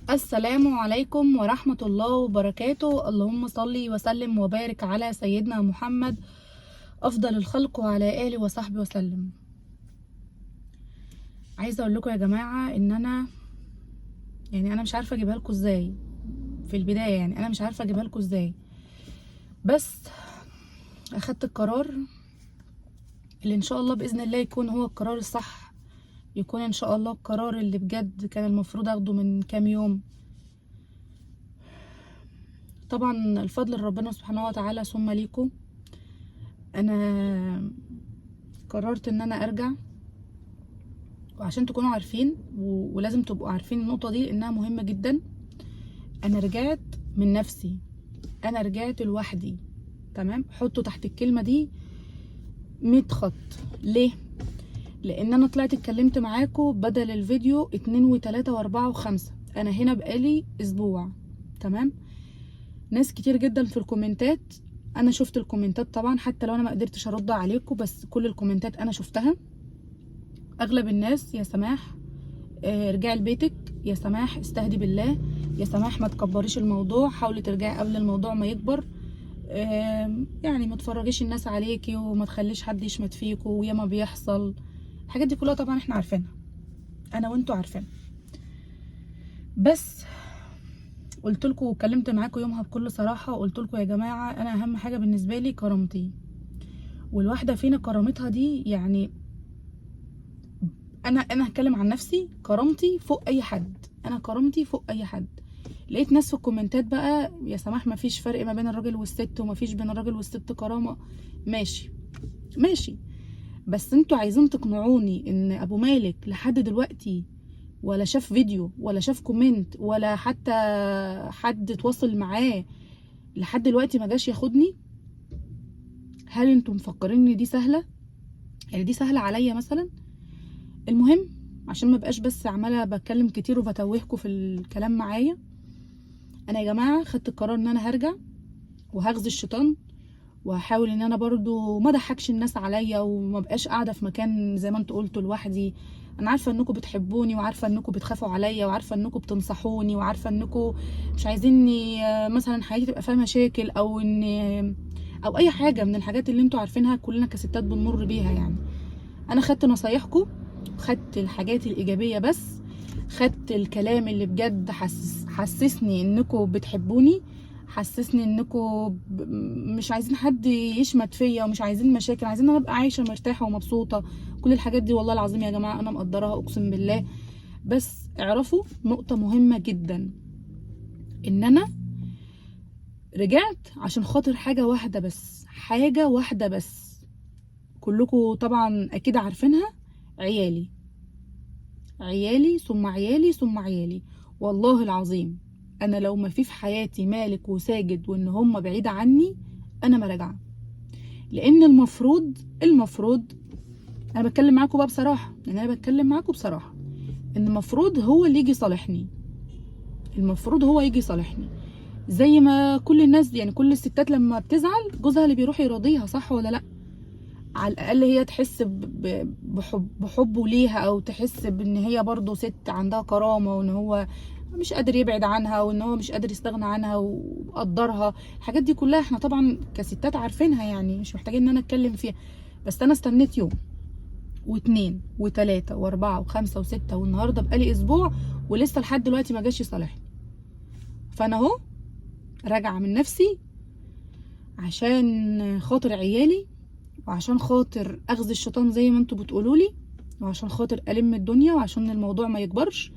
السلام عليكم ورحمة الله وبركاته. اللهم صل وسلم وبارك على سيدنا محمد أفضل الخلق وعلى آله وصحبه وسلم. عايزة أقول لكم يا جماعة إن أنا مش عارفة أجيبها لكم إزاي في البداية. أنا مش عارفة أجيبها لكم إزاي، بس أخدت القرار اللي إن شاء الله بإذن الله يكون هو القرار الصح، يكون إن شاء الله القرار اللي بجد كان المفروض أخده من كام يوم. طبعا الفضل لربنا سبحانه وتعالى ثم ليكم. انا قررت ان انا ارجع، وعشان تكونوا عارفين ولازم تبقوا عارفين النقطة دي انها مهمة جدا. انا رجعت من نفسي، انا رجعت لوحدي. تمام، حطوا تحت الكلمة دي 100 خط. ليه؟ لان انا طلعت اتكلمت معاكم بدل الفيديو 2 و3 و4 و5. انا هنا بقالي اسبوع. تمام، ناس كتير جدا في الكومنتات، انا شفت الكومنتات طبعا، حتى لو انا ما قدرتش ارد عليكم بس كل الكومنتات انا شفتها. اغلب الناس يا سماح ارجعي لبيتك، يا سماح استهدي بالله، يا سماح ما تكبريش الموضوع، حاولي ترجعي قبل الموضوع ما يكبر. ما تفرجيش الناس عليكي وما تخليش حد يشمت فيكوا، وياما بيحصل الحاجات دي كلها طبعا احنا عارفينها، انا وانتوا عارفينها. بس قلت لكم واتكلمت معاكم يومها بكل صراحه، وقلت لكم يا جماعه انا اهم حاجه بالنسبه لي كرامتي، والواحده فينا كرامتها دي انا هتكلم عن نفسي، كرامتي فوق اي حد، انا كرامتي فوق اي حد. لقيت ناس في الكومنتات بقى يا سماح ما فيش فرق ما بين الراجل والست، وما فيش بين الراجل والست كرامه. ماشي ماشي، بس انتوا عايزين تقنعوني ان ابو مالك لحد دلوقتي ولا شاف فيديو ولا شاف كومنت ولا حتى حد اتواصل معاه لحد دلوقتي ما جاش ياخدني؟ هل انتوا مفكرين ان دي سهله؟ دي سهله عليا مثلا؟ المهم، عشان ما بقاش بس عماله بتكلم كتير وبتوهكوا في الكلام معايا، انا يا جماعه خدت القرار ان انا هرجع وهغزي الشيطان، وهحاول ان انا برضو ما اضحكش الناس عليا، وما بقاش قاعده في مكان زي ما انتوا قلتوا لوحدي. انا عارفه انكم بتحبوني، وعارفه انكم بتخافوا عليا، وعارفه انكم بتنصحوني، وعارفه انكم مش عايزيني مثلا حياتي تبقى فيها مشاكل، او اي حاجه من الحاجات اللي انتوا عارفينها كلنا كستات بنمر بيها. انا خدت نصايحكم، خدت الحاجات الايجابيه، بس خدت الكلام اللي بجد حسسني انكم بتحبوني، حسسني انكم مش عايزين حد يشمت فيا، ومش عايزين مشاكل، عايزين انا ابقى عايشه مرتاحه ومبسوطه. كل الحاجات دي والله العظيم يا جماعه انا مقدراها اقسم بالله. بس اعرفوا نقطه مهمه جدا، ان انا رجعت عشان خاطر حاجه واحده بس، حاجه واحده بس، كلكم طبعا اكيد عارفينها: عيالي. عيالي ثم عيالي ثم عيالي. والله العظيم انا لو ما في حياتي مالك وساجد وان هم بعيد عني، انا ما راجعه. لان المفروض انا بتكلم معاكم بقى بصراحه، انا بتكلم معاكم بصراحه، ان المفروض هو اللي يجي يصالحني، المفروض هو يجي يصالحني. زي ما كل الناس كل الستات لما بتزعل جوزها اللي بيروح يراضيها، صح ولا لا؟ على الاقل هي تحس بحبه ليها، او تحس بان هي برضو ست عندها كرامه، وان هو مش قادر يبعد عنها، وان هو مش قادر يستغنى عنها وقدرها. الحاجات دي كلها احنا طبعا كستات عارفينها، مش محتاجين ان انا اتكلم فيها. بس انا استنيت يوم واتنين وتلاته واربعه وخمسه وسته، والنهارده بقالي اسبوع ولسه لحد دلوقتي ما جاش يصالحني. فانا اهو راجعه من نفسي عشان خاطر عيالي، وعشان خاطر اخذ الشيطان زي ما انتوا بتقولوا لي، وعشان خاطر الم الدنيا، وعشان الموضوع ما يكبرش.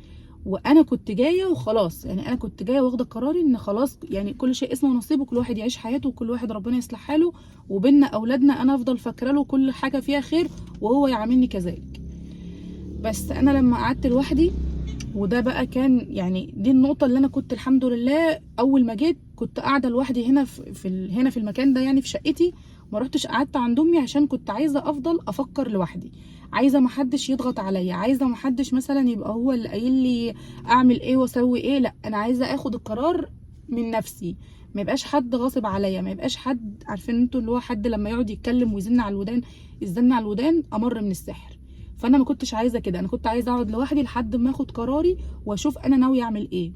وانا كنت جايه وخلاص، انا كنت جايه واخده قراري ان خلاص، كل شيء اسمه نصيب، وكل واحد يعيش حياته، وكل واحد ربنا يصلح حاله، وبيننا اولادنا انا افضل فاكره له كل حاجه فيها خير، وهو يعاملني كذلك. بس انا لما قعدت لوحدي، وده بقى كان دي النقطه اللي انا كنت الحمد لله اول ما جيت كنت قاعده لوحدي هنا هنا في المكان ده، في شقتي. ما رحتش قعدت عند امي عشان كنت عايزه افضل افكر لوحدي، عايزه ما حدش يضغط عليا، عايزه ما حدش مثلا يبقى هو اللي قايل لي اعمل ايه واسوي ايه. لا، انا عايزه اخد القرار من نفسي، ما يبقاش حد غاصب عليا، ما يبقاش حد، عارفين انتوا اللي هو حد لما يقعد يتكلم ويزن على الودان، الزن على الودان امر من السحر. فانا ما كنتش عايزه كده، انا كنت عايزه اقعد لوحدي لحد ما اخد قراري واشوف انا ناويه اعمل ايه.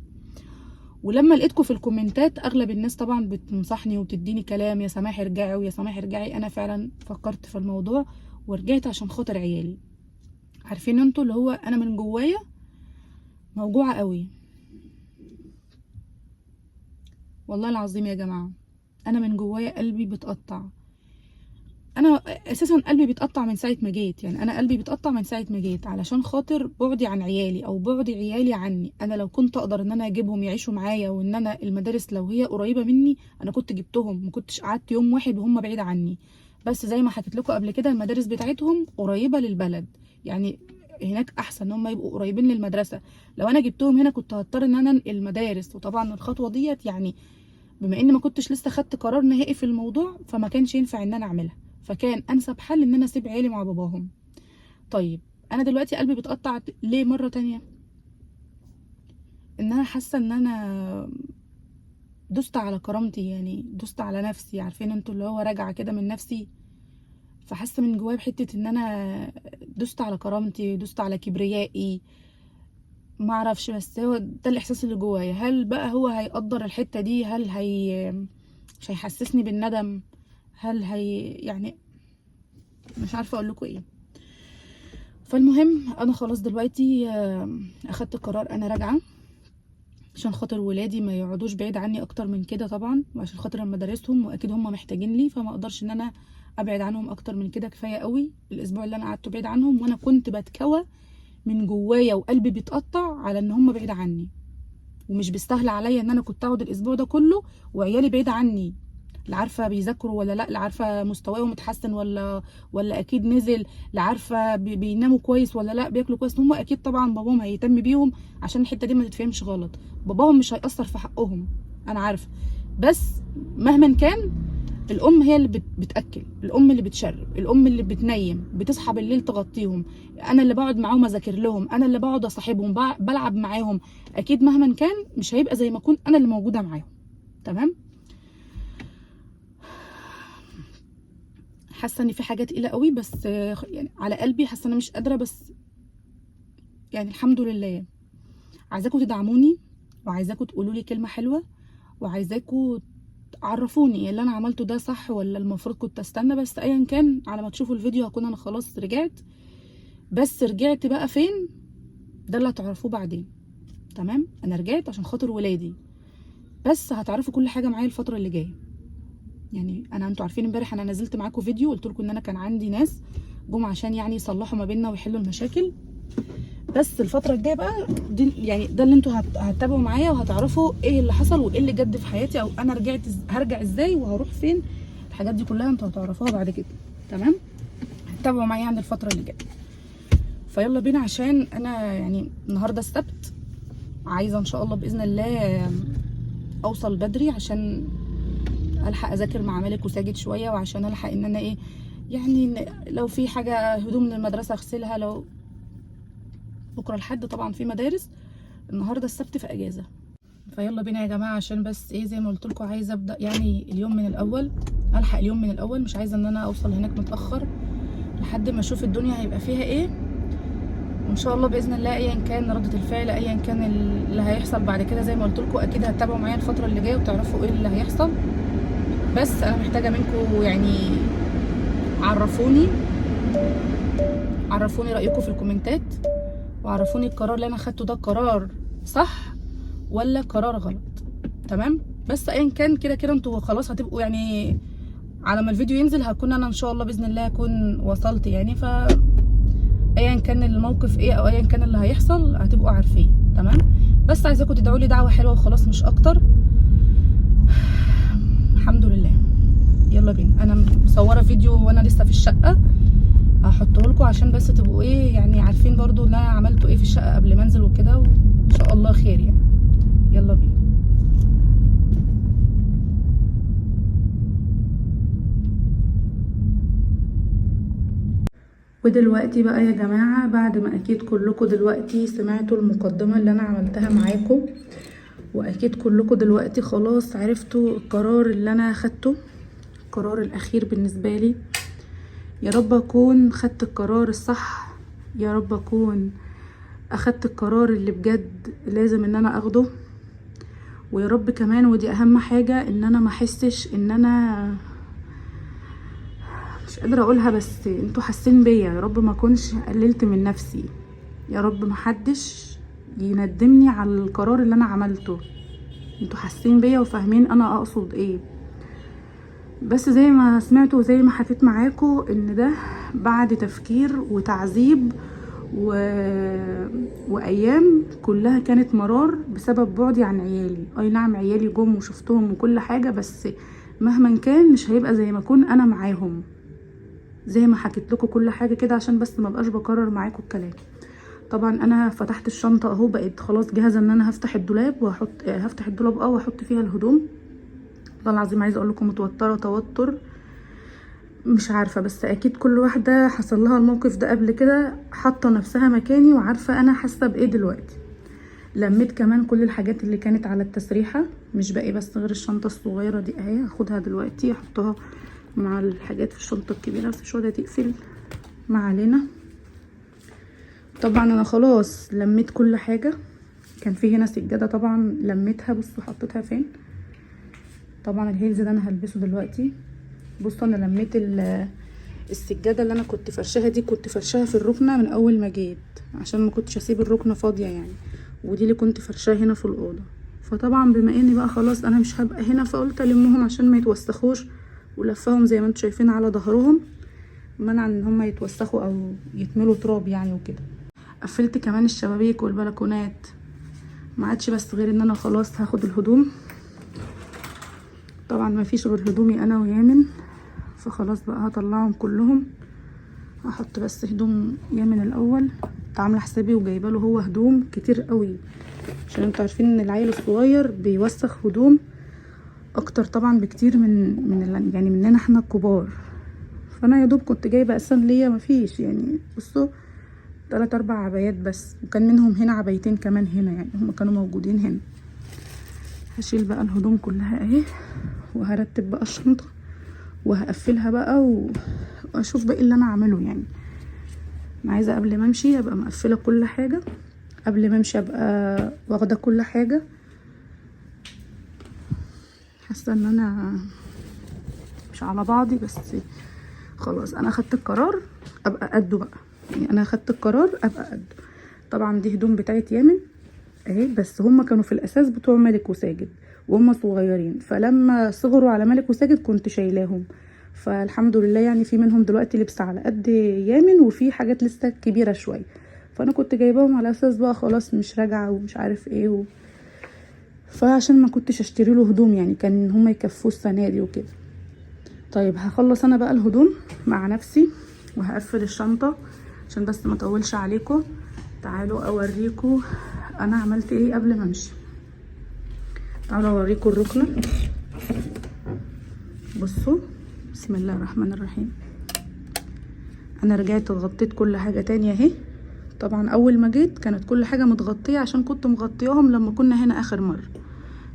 ولما لقيتكم في الكومنتات اغلب الناس طبعا بتنصحني وبتديني كلام، يا سماح ارجعي ويا سماح ارجعي، انا فعلا فكرت في الموضوع ورجعت عشان خاطر عيالي. عارفين انتوا اللي هو انا من جوايا موجوعه قوي، والله العظيم يا جماعه انا من جوايا قلبي بتقطع. انا اساسا قلبي بيتقطع من ساعه ما جيت، يعني انا قلبي بيتقطع من ساعه ما جيت علشان خاطر بعدي عن عيالي او بعد عيالي عني. انا لو كنت اقدر ان انا اجيبهم يعيشوا معايا، وان انا المدارس لو هي قريبه مني انا كنت جبتهم، ما كنتش قعدت يوم واحد وهم بعيد عني. بس زي ما حكيت لكم قبل كده المدارس بتاعتهم قريبه للبلد، يعني هناك احسن ان هم يبقوا قريبين للمدرسه. لو انا جبتهم هنا كنت هضطر ان انا انقل المدارس، وطبعا الخطوه ديت يعني بما اني ما كنتش لسه خدت قرار نهائي في الموضوع فما كانش ينفع ان انا اعملها، فكان انسب حل ان انا اسيب عيالي مع باباهم. طيب انا دلوقتي قلبي بيتقطع ليه مره تانية؟ ان انا حاسه ان انا دست على كرامتي، يعني دست على نفسي. عارفين انتوا اللي هو راجعه كده من نفسي، فحاسه من جوايا بحته ان انا دست على كرامتي، دست على كبريائي. ما اعرفش، بس هو ده الاحساس اللي جوايا. هل بقى هو هيقدر الحته دي؟ هل هي مش هيحسسني بالندم؟ هل هي يعني مش عارفه اقول لكم ايه. فالمهم انا خلاص دلوقتي اخدت قرار انا راجعه عشان خاطر ولادي ما يقعدوش بعيد عني اكتر من كده طبعا، وعشان خاطر مدارسهم واكيد هم محتاجين لي، فما اقدرش ان انا ابعد عنهم اكتر من كده. كفايه قوي الاسبوع اللي انا قعدته بعيد عنهم وانا كنت بتكوى من جوايا وقلبي بيتقطع على ان هم بعيد عني، ومش بيستاهل عليا ان انا كنت اقعد الاسبوع ده كله وعيالي بعيد عني. لا عارفه بيذاكروا ولا لا عارفه مستواهم اتحسن ولا اكيد نزل، لا عارفه بيناموا كويس ولا لا بياكلوا كويس. هم اكيد طبعا باباهم هيهتم بيهم، عشان الحته دي ما تتفهمش غلط، باباهم مش هيأثر في حقهم انا عارفه. بس مهما كان الام هي اللي بتاكل، الام اللي بتشرب، الام اللي بتنيم، بتصحى بالليل تغطيهم، انا اللي بقعد معاهم اذاكر لهم، انا اللي بقعد اصاحبهم بلعب معاهم. اكيد مهما كان مش هيبقى زي ما اكون انا اللي موجوده معاهم. تمام. حاسه ان في حاجه تقيله قوي، بس يعني على قلبي، حاسه انا مش قادره، بس يعني الحمد لله. عايزاكم تدعموني، وعايزاكم تقولوا لي كلمه حلوه، وعايزاكم عرفوني اللي انا عملته ده صح ولا المفروض كنت استنى. بس ايا كان على ما تشوفوا الفيديو هكون انا خلاص رجعت. بس رجعت بقى فين ده اللي هتعرفوه بعدين. تمام. انا رجعت عشان خاطر ولادي، بس هتعرفوا كل حاجه معايا الفتره اللي جايه. يعني انتوا عارفين امبارح انا نزلت معاكم فيديو قلت لكم ان انا كان عندي ناس جم عشان يعني يصلحوا ما بيننا ويحلوا المشاكل. بس الفتره الجايه بقى دي يعني ده اللي انتوا هتتابعوا معايا وهتعرفوا ايه اللي حصل وايه اللي جد في حياتي، او انا هرجع ازاي وهروح فين. الحاجات دي كلها انتوا هتعرفوها بعد كده. تمام. هتتابعوا معايا عند الفتره اللي جايه. فيلا بينا، عشان انا يعني النهارده السبت، عايزه ان شاء الله باذن الله اوصل بدري عشان الحق اذاكر مع مالك وساجد شويه، وعشان الحق ان انا ايه يعني لو في حاجه هدوم للمدرسه اغسلها. لو بكره الحد طبعا في مدارس، النهارده السبت في اجازه. فيلا بينا يا جماعه، عشان بس ايه زي ما قلت لكم عايزه ابدا يعني اليوم من الاول، الحق اليوم من الاول. مش عايزه ان انا اوصل هناك متاخر لحد ما اشوف الدنيا هيبقى فيها ايه. وان شاء الله باذن الله ايا كان ردة الفعل، ايا كان اللي هيحصل بعد كده، زي ما قلت لكم اكيد هتتابعوا معايا الفتره اللي جايه وتعرفوا ايه اللي هيحصل. بس انا محتاجه منكم يعني عرفوني رايكم في الكومنتات، وعرفوني القرار اللي انا خدته ده قرار صح ولا قرار غلط. تمام. بس ايا كان كده كده انتوا خلاص هتبقوا يعني على ما الفيديو ينزل هكون انا ان شاء الله باذن الله هكون وصلت يعني. ف ايا كان الموقف ايه او ايا كان اللي هيحصل هتبقوا عارفين. تمام. بس عايزاكم تدعوا لي دعوه حلوه وخلاص مش اكتر. الحمد لله. يلا بينا. انا مصوره فيديو وانا لسه في الشقه هحطه لكم عشان بس تبقوا ايه يعني عارفين برضو اللي انا عملته ايه في الشقه قبل ما انزل وكده، وان شاء الله خير يعني. يلا بينا. ودلوقتي بقى يا جماعه، بعد ما اكيد كلكم دلوقتي سمعتوا المقدمه اللي انا عملتها معاكم، واكيد كلكم دلوقتي خلاص عرفتوا القرار اللي انا خدته، القرار الاخير بالنسبه لي. يا رب اكون خدت القرار الصح، يا رب اكون اخدت القرار اللي بجد لازم ان انا اخده. ويا رب كمان ودي اهم حاجة ان انا ما احسش ان انا مش قادرة اقولها، بس انتوا حاسين بيا، يا رب ما اكونش قللت من نفسي، يا رب ما حدش يندمني على القرار اللي انا عملته. انتوا حاسين بيا وفاهمين انا اقصد ايه. بس زي ما سمعتوا وزي ما حكيت معاكم ان ده بعد تفكير وتعذيب وايام كلها كانت مرار بسبب بعدي عن عيالي. اي نعم عيالي جم وشفتهم وكل حاجة، بس مهما كان مش هيبقى زي ما اكون انا معاهم. زي ما حكيت لكم كل حاجة كده عشان بس ما بقاش بكرر معاكم الكلام. طبعا انا فتحت الشنطة اهو، بقيت خلاص جاهزة ان انا هفتح الدولاب واحط فيها الهدوم. والله العظيم عايزه اقول لكم متوتره توتر مش عارفه، بس اكيد كل واحده حصل لها الموقف ده قبل كده حاطه نفسها مكاني وعارفه انا حاسه بايه دلوقتي. لميت كمان كل الحاجات اللي كانت على التسريحه، مش باقي بس غير الشنطه الصغيره دي اهي، هاخدها دلوقتي احطها مع الحاجات في الشنطه الكبيره، بس مش راضيه تقفل. ما علينا. طبعا انا خلاص لميت كل حاجه. كان في هنا سجاده طبعا لميتها، بصوا حطيتها فين. طبعا الهيلز ده انا هلبسه دلوقتي. بصوا انا لميت السجاده اللي انا كنت فرشاها دي، كنت فرشاها في الركنه من اول ما جيت عشان ما كنتش اسيب الركنه فاضيه يعني، ودي اللي كنت فرشاها هنا في الاوضه. فطبعا بما اني بقى خلاص انا مش هبقى هنا، فقلت المهم عشان ما يتوسخوش، ولفهم زي ما انتم شايفين على ظهرهم منع ان هم يتوسخوا او يتملوا تراب يعني وكده. قفلت كمان الشبابيك والبلكونات. ما عادش بس غير ان انا خلاص هاخد الهدوم. طبعا ما فيش غير هدومي انا ويامن، فخلاص بقى هطلعهم كلهم. هحط بس هدوم يامن الاول. كنت عامله حسابي وجايبه له هو هدوم كتير قوي، عشان انتوا عارفين ان العيل الصغير بيوسخ هدوم اكتر طبعا بكتير من يعني مننا احنا الكبار. فانا يا دوب كنت جايبه اساسا ليا مفيش يعني، بصوا 3 4 عبايات بس، وكان منهم هنا عبايتين كمان هنا يعني هم كانوا موجودين هنا. هشيل بقى الهدوم كلها اهي، وهرتب بقى الشنطه وهقفلها بقى واشوف بقى اللي انا اعمله يعني. انا عايزه قبل ما امشي ابقى مقفله كل حاجه، قبل ما امشي ابقى واخده كل حاجه. حاسه ان انا مش على بعضي، بس خلاص انا اخدت القرار ابقى قده بقى يعني، انا اخدت القرار ابقى قده. طبعا دي هدوم بتاعت يامن اهي، بس هما كانوا في الاساس بتوع ملك وساجد وهم صغيرين، فلما صغروا على ملك وساجد كنت شايلاهم، فالحمد لله يعني في منهم دلوقتي لبس على قد يامن، وفي حاجات لسه كبيره شويه، فانا كنت جايباهم على اساس بقى خلاص مش راجعه ومش عارف ايه فعشان ما كنتش اشتري له هدوم يعني، كان هما يكفوا السنه دي وكده. طيب هخلص انا بقى الهدوم مع نفسي وهقفل الشنطه عشان بس ما اطولش عليكم. تعالوا اوريكم انا عملت ايه قبل ما امشي. تعالوا اوريكم الركنه. بصوا بسم الله الرحمن الرحيم. انا رجعت غطيت كل حاجه تانية اهي. طبعا اول ما جيت كانت كل حاجه متغطيه عشان كنت مغطياهم لما كنا هنا اخر مره،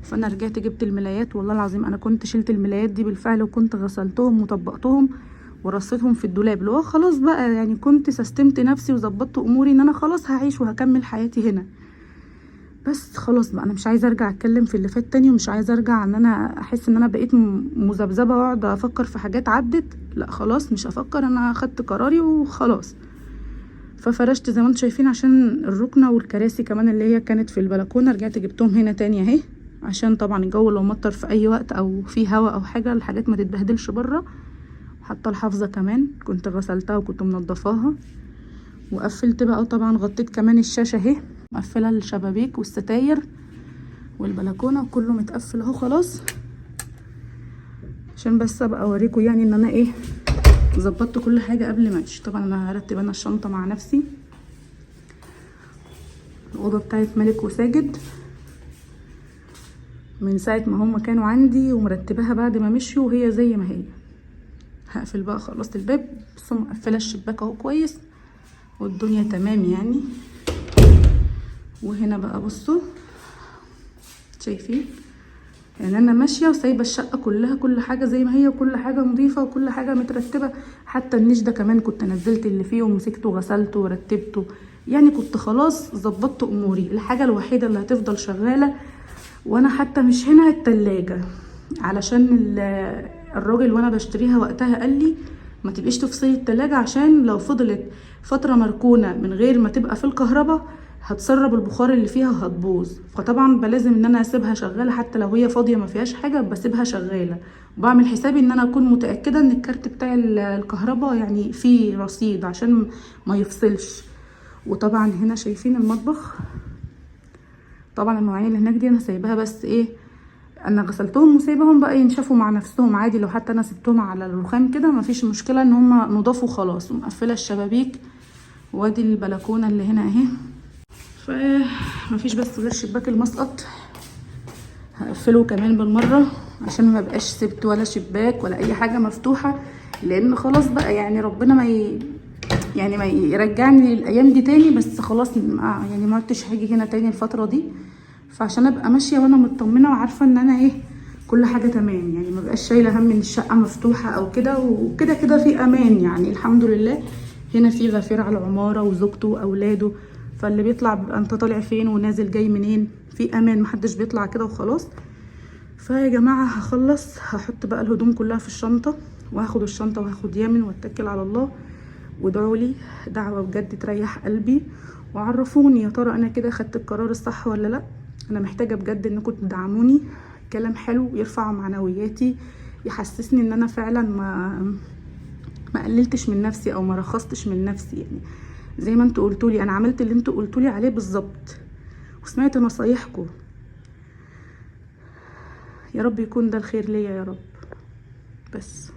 فانا رجعت جبت الملايات. والله العظيم انا كنت شلت الملايات دي بالفعل، وكنت غسلتهم وطبقتهم ورصيتهم في الدولاب، اللي هو خلاص بقى يعني كنت سستمت نفسي وظبطت اموري ان انا خلاص هعيش وهكمل حياتي هنا. بس خلاص بقى انا مش عايزه ارجع اتكلم في اللي فات تاني، ومش عايزه ارجع ان انا احس ان انا بقيت مذبذبه واقعد افكر في حاجات عدت. لا خلاص مش هفكر، انا خدت قراري وخلاص. ففرشت زي ما انتم شايفين عشان الركنه والكراسي كمان اللي هي كانت في البلكونه رجعت جبتهم هنا تاني اهي، عشان طبعا الجو لو مطر في اي وقت او في هوا او حاجه الحاجات ما تتبهدلش بره. وحتى الحافظه كمان كنت غسلتها وكنت منضفاها. وقفلت بقى طبعا غطيت كمان الشاشه اهي، مقفله الشبابيك والستاير والبلكونه وكله متقفل اهو خلاص، عشان بس ابقى اوريكم يعني ان انا ايه ظبطت كل حاجه قبل ما امشي. طبعا انا هرتب انا الشنطه مع نفسي. الاوضه بتاعت ملك وساجد من ساعه ما هم كانوا عندي ومرتباها بعد ما مشيوا وهي زي ما هي. هقفل بقى خلصت الباب، بس مقفله الشباك اهو كويس والدنيا تمام يعني. وهنا بقى بصوا شايفين يعني انا ماشيه وسايبه الشقه كلها كل حاجه زي ما هي، وكل حاجه نظيفه وكل حاجه مترتبه. حتى النيش ده كمان كنت نزلت اللي فيه ومسكته وغسلته ورتبته يعني، كنت خلاص ظبطت اموري. الحاجه الوحيده اللي هتفضل شغاله وانا حتى مش هنا التلاجة، علشان الراجل وانا بشتريها وقتها قال لي ما تبقيش تفصلي التلاجة، عشان لو فضلت فترة مركونة من غير ما تبقى في الكهرباء هتسرب البخار اللي فيها وهتبوظ. فطبعا بلازم ان انا اسيبها شغالة، حتى لو هي فاضية ما فيهاش حاجة بسيبها شغالة، وبعمل حسابي ان انا اكون متأكدة ان الكارت بتاع الكهرباء يعني فيه رصيد عشان ما يفصلش. وطبعا هنا شايفين المطبخ، طبعا المواعين اللي هناك دي انا سايباها، بس ايه، انا غسلتهم وسايبهم بقى ينشفوا مع نفسهم عادي. لو حتى انا سبتهم على الرخام كده مفيش مشكله، ان هم نضاف وخلاص. ومقفله الشبابيك، وادي البلكونه اللي هنا اهي. فمفيش بس غير شباك المسقط هقفله كمان بالمره، عشان ما بقاش سبت ولا شباك ولا اي حاجه مفتوحه، لان خلاص بقى يعني ربنا ما يرجعني الايام دي تاني. بس خلاص يعني ما عدتش هاجي هنا تاني الفتره دي، فعشان ابقى ماشيه وانا مطمنه وعارفه ان انا ايه كل حاجه تمام، يعني ما بقاش شايله هم ان الشقه مفتوحه او كده. وكده كده في امان يعني الحمد لله. هنا في غفير على العماره وزوجته واولاده، فاللي بيطلع بيبقى انت طالع فين ونازل جاي منين، في امان، محدش بيطلع كده وخلاص. فيا جماعه هخلص، هحط بقى الهدوم كلها في الشنطه، وهاخد الشنطه وهاخد يامن واتكل على الله. وادعوا لي دعوه بجد تريح قلبي، وعرفوني يا ترى انا كده خدت القرار الصح ولا لا. انا محتاجه بجد انكم تدعموني، كلام حلو يرفع معنوياتي، يحسسني ان انا فعلا ما قللتش من نفسي او ما رخصتش من نفسي. يعني زي ما انتوا قلتولي، انا عملت اللي انتوا قلتولي عليه بالظبط، وسمعت نصايحكم. يا رب يكون ده الخير ليا يا رب. بس